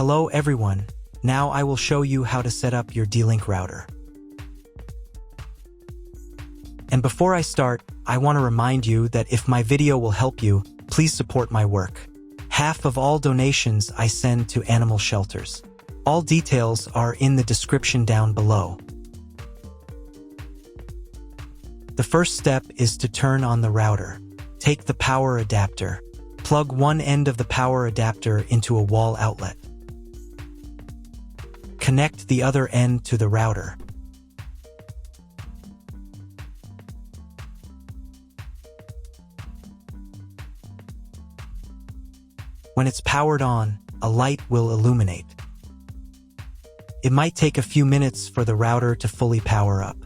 Hello everyone, now I will show you how to set up your D-Link router. And before I start, I want to remind you that if my video will help you, please support my work. Half of all donations I send to animal shelters. All details are in the description down below. The first step is to turn on the router. Take the power adapter. Plug one end of the power adapter into a wall outlet. Connect the other end to the router. When it's powered on, a light will illuminate. It might take a few minutes for the router to fully power up.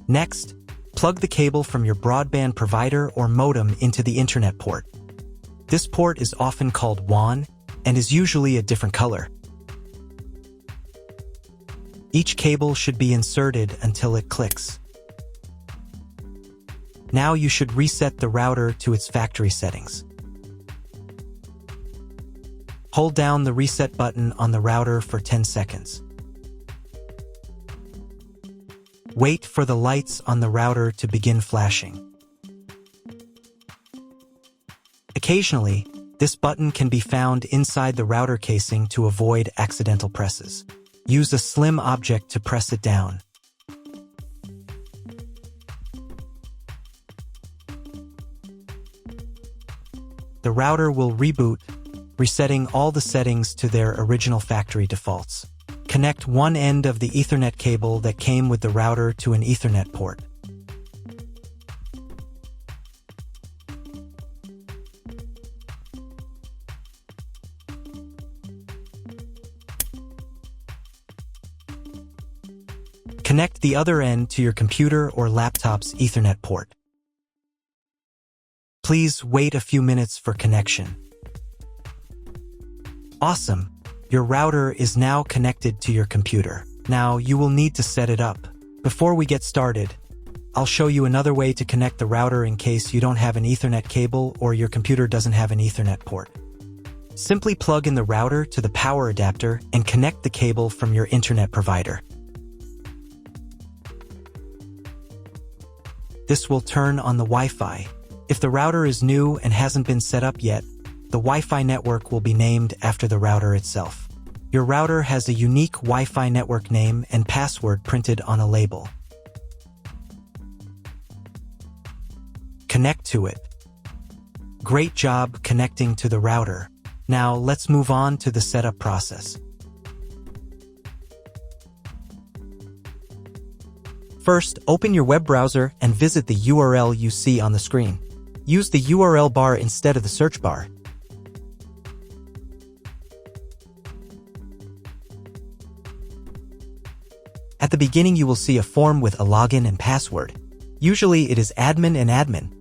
Next, plug the cable from your broadband provider or modem into the internet port. This port is often called WAN and is usually a different color. Each cable should be inserted until it clicks. Now you should reset the router to its factory settings. Hold down the reset button on the router for 10 seconds. Wait for the lights on the router to begin flashing. Occasionally, this button can be found inside the router casing to avoid accidental presses. Use a slim object to press it down. The router will reboot, resetting all the settings to their original factory defaults. Connect one end of the Ethernet cable that came with the router to an Ethernet port. Connect the other end to your computer or laptop's Ethernet port. Please wait a few minutes for connection. Awesome! Your router is now connected to your computer. Now you will need to set it up. Before we get started, I'll show you another way to connect the router in case you don't have an Ethernet cable or your computer doesn't have an Ethernet port. Simply plug in the router to the power adapter and connect the cable from your internet provider. This will turn on the Wi-Fi. If the router is new and hasn't been set up yet, the Wi-Fi network will be named after the router itself. Your router has a unique Wi-Fi network name and password printed on a label. Connect to it. Great job connecting to the router. Now let's move on to the setup process. First, open your web browser and visit the URL you see on the screen. Use the URL bar instead of the search bar. At the beginning, you will see a form with a login and password. Usually, it is admin and admin.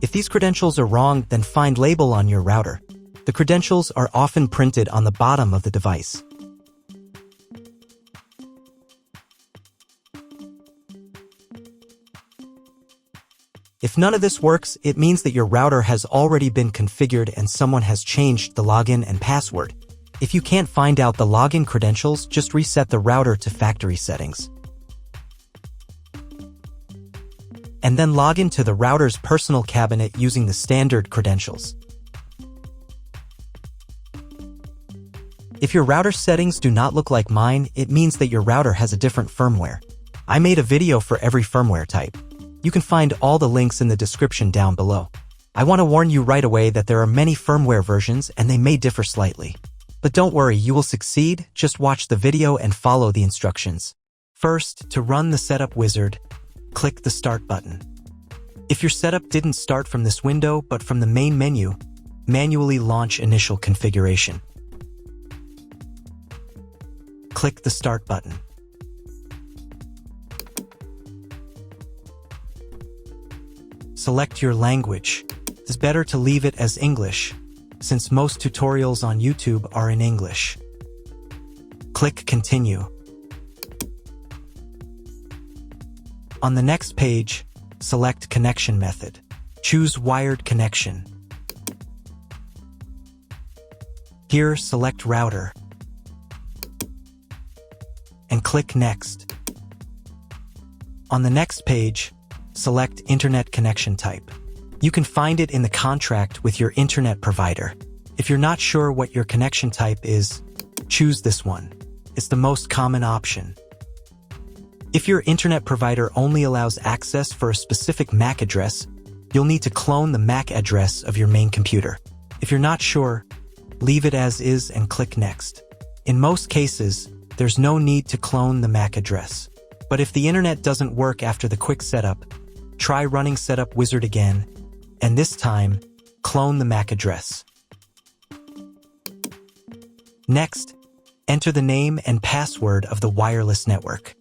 If these credentials are wrong, then find label on your router. The credentials are often printed on the bottom of the device. If none of this works, it means that your router has already been configured and someone has changed the login and password. If you can't find out the login credentials, just reset the router to factory settings. And then log into the router's personal cabinet using the standard credentials. If your router settings do not look like mine, it means that your router has a different firmware. I made a video for every firmware type. You can find all the links in the description down below. I want to warn you right away that there are many firmware versions and they may differ slightly. But don't worry, you will succeed. Just watch the video and follow the instructions. First, to run the setup wizard, click the Start button. If your setup didn't start from this window but from the main menu, manually launch initial configuration. Click the Start button. Select your language. It's better to leave it as English, since most tutorials on YouTube are in English. Click Continue. On the next page, select Connection Method. Choose Wired Connection. Here, select Router and click Next. On the next page, select Internet Connection Type. You can find it in the contract with your internet provider. If you're not sure what your connection type is, choose this one. It's the most common option. If your internet provider only allows access for a specific MAC address, you'll need to clone the MAC address of your main computer. If you're not sure, leave it as is and click Next. In most cases, there's no need to clone the MAC address. But if the internet doesn't work after the quick setup, try running Setup Wizard again, and this time, clone the MAC address. Next, enter the name and password of the wireless network.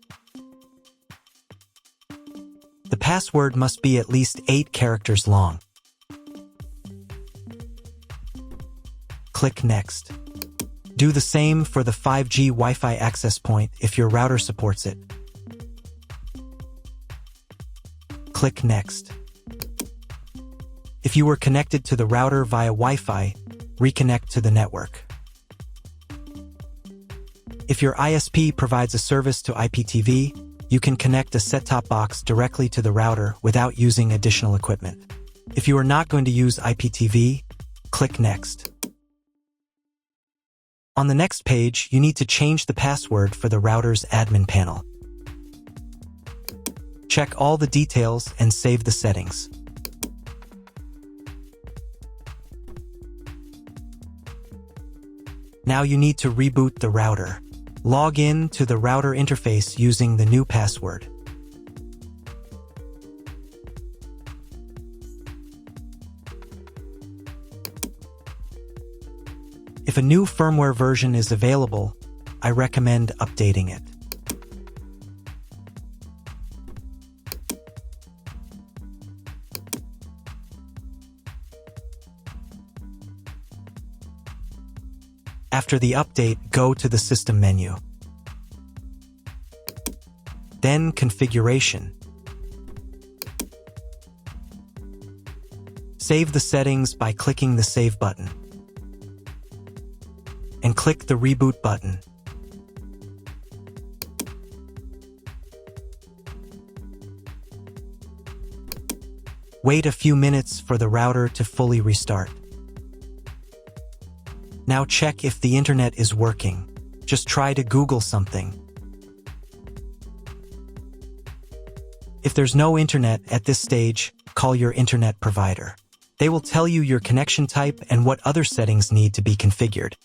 The password must be at least 8 characters long. Click Next. Do the same for the 5G Wi-Fi access point if your router supports it. Click Next. If you were connected to the router via Wi-Fi, reconnect to the network. If your ISP provides a service to IPTV, you can connect a set-top box directly to the router without using additional equipment. If you are not going to use IPTV, click Next. On the next page, you need to change the password for the router's admin panel. Check all the details and save the settings. Now you need to reboot the router. Log in to the router interface using the new password. If a new firmware version is available, I recommend updating it. After the update, go to the System menu. Then Configuration. Save the settings by clicking the Save button. And click the Reboot button. Wait a few minutes for the router to fully restart. Now check if the internet is working. Just try to Google something. If there's no internet at this stage, call your internet provider. They will tell you your connection type and what other settings need to be configured.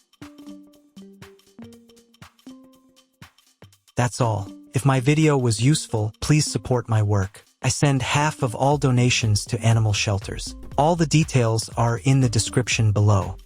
That's all. If my video was useful, please support my work. I send half of all donations to animal shelters. All the details are in the description below.